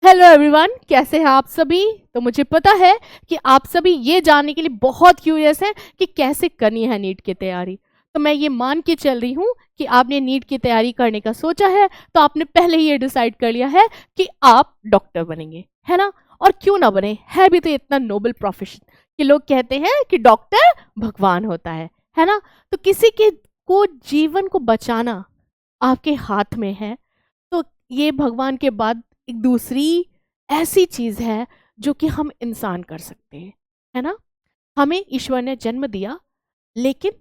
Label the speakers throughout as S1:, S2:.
S1: Hello everyone, कैसे हैं आप सभी। तो मुझे पता है कि आप सभी ये जानने के लिए बहुत क्यूरियस हैं कि कैसे करनी है नीट की तैयारी। तो मैं ये मान के चल रही हूँ कि आपने नीट की तैयारी करने का सोचा है, तो आपने पहले ही ये डिसाइड कर लिया है कि आप डॉक्टर बनेंगे, है ना। और क्यों ना बने, है भी तो इतना नोबल प्रोफेशन कि लोग कहते हैं कि डॉक्टर भगवान होता है ना। तो किसी के को जीवन को बचाना आपके हाथ में है, तो ये भगवान के बाद एक दूसरी ऐसी चीज है जो कि हम इंसान कर सकते हैं, है ना। हमें ईश्वर ने जन्म दिया, लेकिन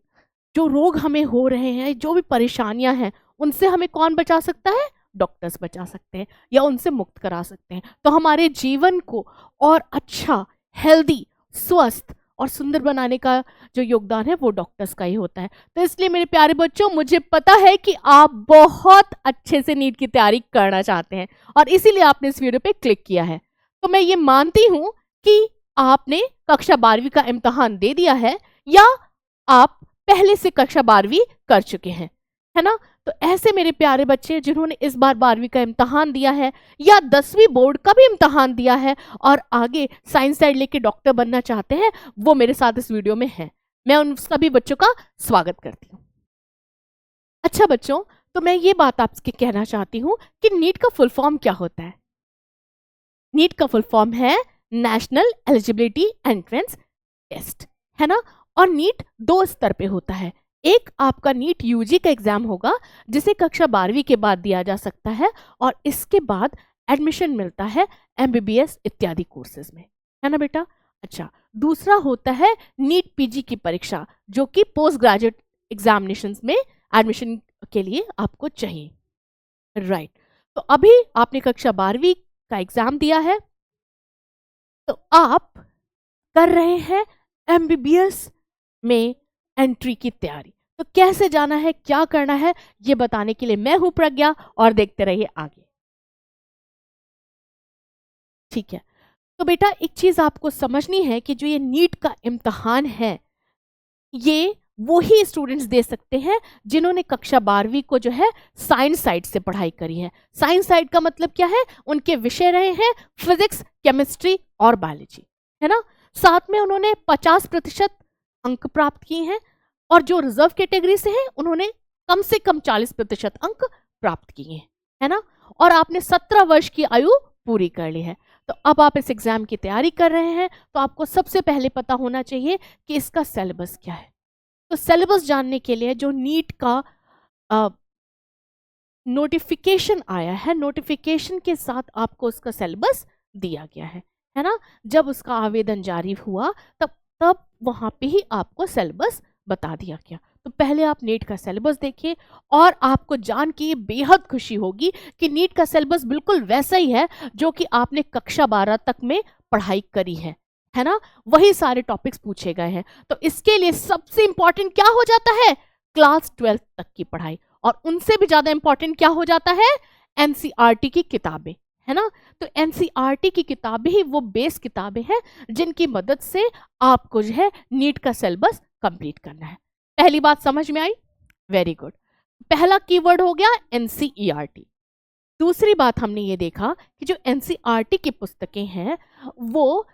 S1: जो रोग हमें हो रहे हैं, जो भी परेशानियां हैं, उनसे हमें कौन बचा सकता है? डॉक्टर्स बचा सकते हैं या उनसे मुक्त करा सकते हैं। तो हमारे जीवन को और अच्छा, हेल्दी, स्वस्थ और सुंदर बनाने का जो योगदान है वो डॉक्टर्स का ही होता है। तो इसलिए मेरे प्यारे बच्चों, मुझे पता है कि आप बहुत अच्छे से नीट की तैयारी करना चाहते हैं और इसीलिए आपने इस वीडियो पे क्लिक किया है। तो मैं ये मानती हूं कि आपने कक्षा 12वीं का इम्तहान दे दिया है या आप पहले से कक्षा 12वीं कर चुके हैं, है ना। तो ऐसे मेरे प्यारे बच्चे जिन्होंने इस बार 12वीं का इम्तहान दिया है या 10वीं बोर्ड का भी इम्तहान दिया है और आगे साइंस साइड लेके डॉक्टर बनना चाहते हैं, वो मेरे साथ इस वीडियो में हैं। मैं उन सभी बच्चों का स्वागत करती हूँ। अच्छा बच्चों, तो मैं ये बात आपसे कहना चाहती हूँ कि नीट का फुल फॉर्म क्या होता है। नीट का फुल फॉर्म है नेशनल एलिजिबिलिटी एंट्रेंस टेस्ट, है ना। और नीट दो स्तर पे होता है। एक आपका नीट यूजी का एग्जाम होगा जिसे कक्षा 12वीं के बाद दिया जा सकता है और इसके बाद एडमिशन मिलता है एमबीबीएस इत्यादि कोर्सेज में, है ना बेटा। अच्छा, दूसरा होता है नीट पीजी की परीक्षा, जो कि पोस्ट ग्रेजुएट एग्जामिनेशंस में एडमिशन के लिए आपको चाहिए, राइट। तो अभी आपने कक्षा 12वीं का एग्जाम दिया है, तो आप कर रहे हैं एमबीबीएस में एंट्री की तैयारी। तो कैसे जाना है, क्या करना है, ये बताने के लिए मैं हूं प्रज्ञा, और देखते रहिए आगे। ठीक है, तो बेटा एक चीज आपको समझनी है कि जो ये नीट का इम्तहान है, ये वो ही स्टूडेंट्स दे सकते हैं जिन्होंने कक्षा 12वीं को जो है साइंस साइड से पढ़ाई करी है। साइंस साइड का मतलब क्या है? उनके विषय रहे हैं फिजिक्स, केमिस्ट्री और बायोलॉजी, है ना। साथ में उन्होंने 50% अंक प्राप्त किए हैं और जो रिजर्व कैटेगरी से हैं उन्होंने कम से कम 40% अंक प्राप्त किए हैं, है ना। और आपने 17 वर्ष की आयु पूरी कर ली है। तो अब आप इस एग्जाम की तैयारी कर रहे हैं, तो आपको सबसे पहले पता होना चाहिए कि इसका सिलेबस क्या है। तो सिलेबस जानने के लिए जो नीट का नोटिफिकेशन आया है, नोटिफिकेशन के साथ आपको उसका सिलेबस दिया गया है ना। जब उसका आवेदन जारी हुआ तब तब वहां पे ही आपको सिलेबस बता दिया गया। तो पहले आप नीट का सिलेबस देखिए और आपको जान के बेहद खुशी होगी कि नीट का सिलेबस बिल्कुल वैसा ही है जो कि आपने कक्षा 12 तक में पढ़ाई करी है ना। वही सारे टॉपिक्स पूछे गए हैं। तो इसके लिए सबसे इंपॉर्टेंट क्या हो जाता है? क्लास 12 तक की पढ़ाई, और उनसे भी ज्यादा इंपॉर्टेंट क्या हो जाता है? एनसीईआरटी की किताबें, है ना। तो एनसीईआरटी की किताबें ही वो बेस किताबें हैं जिनकी मदद से आपको जो है नीट का सिलेबस कंप्लीट करना है। पहली बात समझ में आई? Very good. पहला कीवर्ड हो गया एनसीईआरटी। दूसरी बात हमने ये देखा कि जो एनसीईआरटी की पुस्तकें हैं वो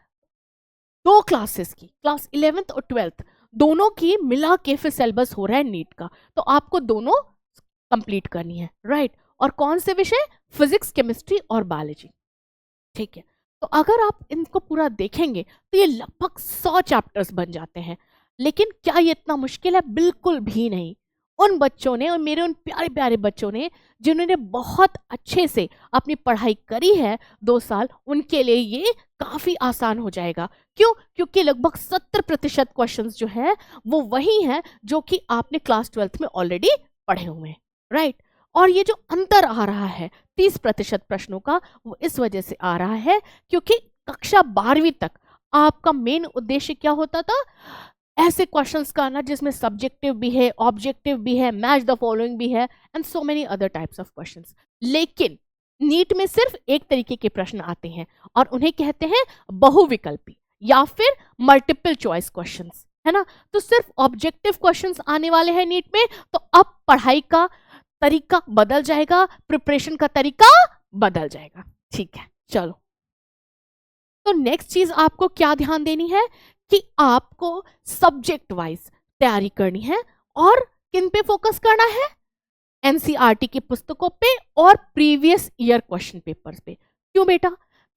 S1: दो क्लासेस की, क्लास 11th और 12th दोनों की मिला के फिर सिलेबस हो रहा है नीट का। तो आपको दोनों कंप्लीट करनी है, राइट। और कौन से विषय? फिजिक्स, केमिस्ट्री और बायोलॉजी, ठीक है। तो अगर आप इनको पूरा देखेंगे तो ये लगभग 100 चैप्टर्स बन जाते हैं। लेकिन क्या ये इतना मुश्किल है? बिल्कुल भी नहीं। उन बच्चों ने, और मेरे उन प्यारे प्यारे बच्चों ने जिन्होंने बहुत अच्छे से अपनी पढ़ाई करी है 2 साल, उनके लिए ये काफी आसान हो जाएगा। क्यों? क्योंकि लगभग 70% क्वेश्चंस जो है वो वही हैं जो कि आपने क्लास 12th में ऑलरेडी पढ़े हुए हैं, राइट। और ये जो अंतर आ रहा है 30% प्रश्नों का, वो इस वजह से आ रहा है क्योंकि कक्षा 12वीं तक आपका मेन उद्देश्य क्या होता था? ऐसे क्वेश्चंस का आना जिसमें सब्जेक्टिव भी है, ऑब्जेक्टिव भी है, मैच द फॉलोइंग भी है, and so many other types of questions. लेकिन नीट में सिर्फ एक तरीके के प्रश्न आते हैं और उन्हें कहते हैं बहुविकल्पी या फिर मल्टीपल चॉइस क्वेश्चंस, है ना। तो सिर्फ ऑब्जेक्टिव क्वेश्चंस आने वाले हैं नीट में। तो अब पढ़ाई का तरीका बदल जाएगा, प्रिपरेशन का तरीका बदल जाएगा, ठीक है। चलो, तो नेक्स्ट चीज आपको क्या ध्यान देनी है कि आपको सब्जेक्ट वाइज तैयारी करनी है और किन पे फोकस करना है, एनसीईआरटी की पुस्तकों पे और प्रीवियस ईयर क्वेश्चन पेपर्स पे। क्यों बेटा?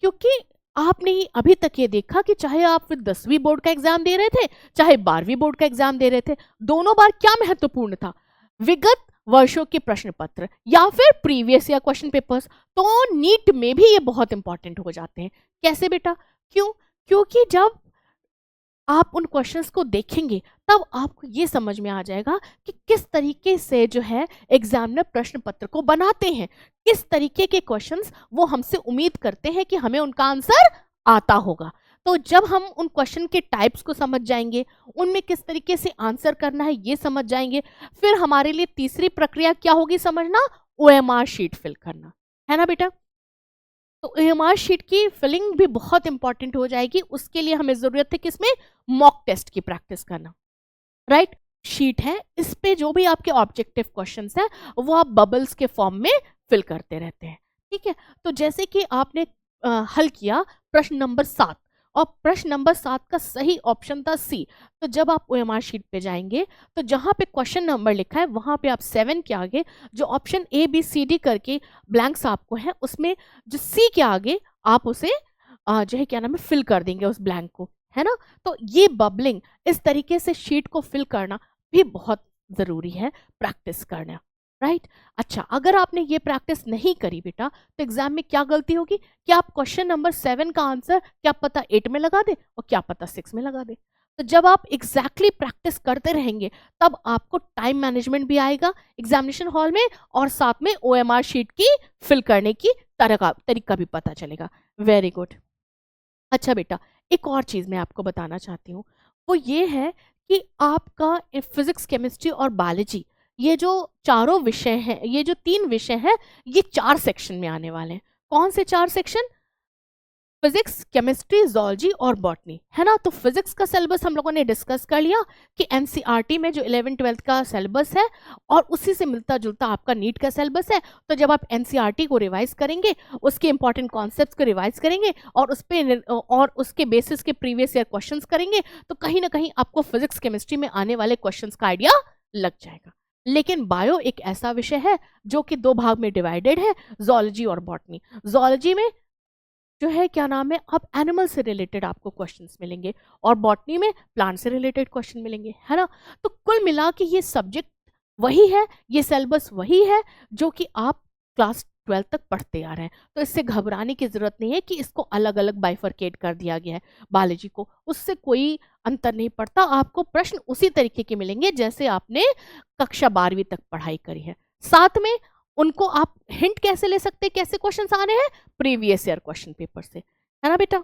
S1: क्योंकि आपने अभी तक ये देखा कि चाहे आप फिर 10वीं बोर्ड का एग्जाम दे रहे थे, चाहे 12वीं बोर्ड का एग्जाम दे रहे थे, दोनों बार क्या महत्वपूर्ण था, विगत वर्षों के प्रश्न पत्र या फिर प्रीवियस ईयर क्वेश्चन पेपर्स। तो नीट में भी ये बहुत इंपॉर्टेंट हो जाते हैं। कैसे बेटा? क्यों? क्योंकि जब आप उन क्वेश्चंस को देखेंगे तब आपको ये समझ में आ जाएगा कि किस तरीके से जो है एग्जामिनर प्रश्न पत्र को बनाते हैं, किस तरीके के क्वेश्चंस वो हमसे उम्मीद करते हैं कि हमें उनका आंसर आता होगा। तो जब हम उन क्वेश्चन के टाइप्स को समझ जाएंगे, उनमें किस तरीके से आंसर करना है ये समझ जाएंगे, फिर हमारे लिए तीसरी प्रक्रिया क्या होगी समझना, ओएमआर शीट फिल करना, है ना बेटा। तो ओएमआर शीट की फिलिंग भी बहुत इंपॉर्टेंट हो जाएगी। उसके लिए हमें जरूरत है किसमें, मॉक टेस्ट की प्रैक्टिस करना, राइट। शीट है, इस पे जो भी आपके ऑब्जेक्टिव क्वेश्चंस हैं वो आप बबल्स के फॉर्म में फिल करते रहते हैं, ठीक है। तो जैसे कि आपने हल किया प्रश्न नंबर 7 और प्रश्न नंबर 7 का सही ऑप्शन था सी। तो जब आप ओएमआर शीट पे जाएंगे तो जहां पे क्वेश्चन नंबर लिखा है वहां पे आप 7 के आगे जो option A B C D करके ब्लैंक्स आपको है, उसमें जो सी के आगे आप उसे जो है क्या नाम है फिल कर देंगे उस ब्लैंक को, है ना। तो ये बबलिंग, इस तरीके से शीट को फिल करना भी बहुत जरूरी है, प्रैक्टिस करना, राइट। अच्छा, अगर आपने ये प्रैक्टिस नहीं करी बेटा तो एग्जाम में क्या गलती होगी कि आप क्वेश्चन नंबर 7 का आंसर क्या पता 8 में लगा दे और क्या पता 6 में लगा दे। तो जब आप एग्जैक्टली प्रैक्टिस करते रहेंगे तब आपको टाइम मैनेजमेंट भी आएगा एग्जामिनेशन हॉल में और साथ में ओएमआर शीट की फिल करने की तरीका भी पता चलेगा। Very good. अच्छा बेटा, एक और चीज मैं आपको बताना चाहती हूँ, वो ये है कि आपका फिजिक्स, केमिस्ट्री और बायोलॉजी, ये जो चारों विषय हैं, ये जो 3 विषय हैं, ये 4 सेक्शन में आने वाले हैं। कौन से 4 सेक्शन? फिजिक्स, केमिस्ट्री, जोलॉजी और बॉटनी, है ना। तो फिजिक्स का सिलेबस हम लोगों ने डिस्कस कर लिया कि एनसीईआरटी में जो 11th-12th का सिलेबस है और उसी से मिलता जुलता आपका नीट का सिलेबस है। तो जब आप एनसीईआरटी को रिवाइज करेंगे, उसके इंपॉर्टेंट कॉन्सेप्ट्स को रिवाइज करेंगे और उस पे और उसके बेसिस के प्रीवियस ईयर क्वेश्चंस करेंगे तो कहीं ना कहीं आपको फिजिक्स, केमिस्ट्री में आने वाले क्वेश्चंस का आइडिया लग जाएगा। लेकिन बायो एक ऐसा विषय है जो कि 2 भाग में डिवाइडेड है, जोलॉजी और बॉटनी। जोलॉजी में जो है क्या नाम है, अब एनिमल से रिलेटेड आपको क्वेश्चंस मिलेंगे और बॉटनी में प्लांट से रिलेटेड क्वेश्चन मिलेंगे, है ना। तो कुल मिला के ये सब्जेक्ट वही है, ये सिलेबस वही है जो कि आप क्लास 12 तक पढ़ते आ रहे हैं। तो इससे घबराने की जरूरत नहीं है कि इसको अलग अलग बाइफरकेट कर दिया गया है बायोलॉजी को, उससे कोई अंतर नहीं पड़ता। आपको प्रश्न उसी तरीके के मिलेंगे जैसे आपने कक्षा 12वीं तक पढ़ाई करी है। साथ में उनको आप हिंट कैसे ले सकते हैं, कैसे क्वेश्चंस आने हैं, प्रीवियस ईयर क्वेश्चन पेपर से, है ना बेटा।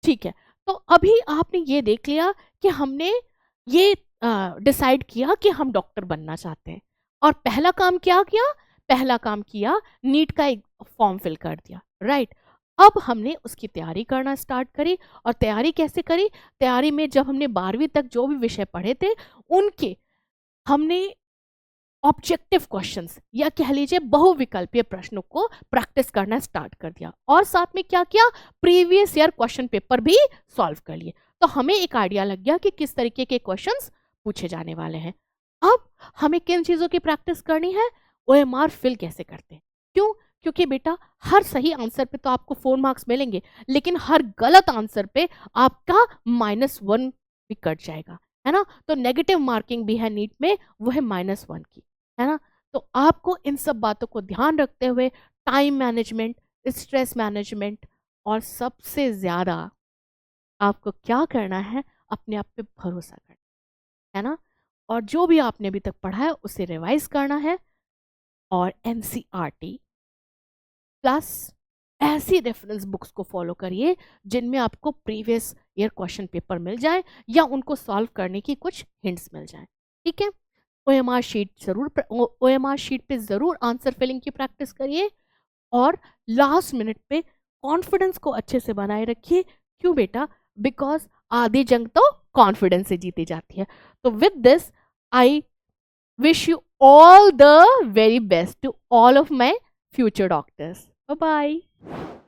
S1: ठीक है, तो अभी आपने ये देख लिया कि हमने ये डिसाइड किया कि हम डॉक्टर बनना चाहते हैं और पहला काम क्या किया, पहला काम किया नीट का एक फॉर्म फिल कर दिया, राइट। अब हमने उसकी तैयारी करना स्टार्ट करी और तैयारी कैसे करी, तैयारी में जब हमने 12वीं तक जो भी विषय पढ़े थे उनके हमने ऑब्जेक्टिव क्वेश्चंस या कह लीजिए बहुविकल्पीय प्रश्नों को प्रैक्टिस करना स्टार्ट कर दिया और साथ में क्या किया, प्रीवियस ईयर क्वेश्चन पेपर भी सॉल्व कर लिए। तो हमें एक आइडिया लग गया कि किस तरीके के क्वेश्चंस पूछे जाने वाले हैं। अब हमें किन चीजों की प्रैक्टिस करनी है, ओएमआर फिल कैसे करते हैं। क्यों? क्योंकि बेटा हर सही आंसर पे तो आपको 4 मार्क्स मिलेंगे, लेकिन हर गलत आंसर पे आपका -1 भी कट जाएगा, है ना। तो नेगेटिव मार्किंग भी है नीट में, वो है -1 की, है ना। तो आपको इन सब बातों को ध्यान रखते हुए टाइम मैनेजमेंट, स्ट्रेस मैनेजमेंट और सबसे ज्यादा आपको क्या करना है, अपने आप पे भरोसा करना है ना। और जो भी आपने अभी तक पढ़ा है उसे रिवाइज करना है और एनसीईआरटी प्लस ऐसी रेफरेंस बुक्स को फॉलो करिए जिनमें आपको प्रीवियस ईयर क्वेश्चन पेपर मिल जाए या उनको सॉल्व करने की कुछ हिंट्स मिल जाए, ठीक है। ओएमआर शीट पे जरूर आंसर फिलिंग की प्रैक्टिस करिए और लास्ट मिनट पे कॉन्फिडेंस को अच्छे से बनाए रखिए। क्यों बेटा? बिकॉज आधी जंग तो कॉन्फिडेंस से जीती जाती है। तो with this I wish you all the very best to all of my future doctors. Bye bye.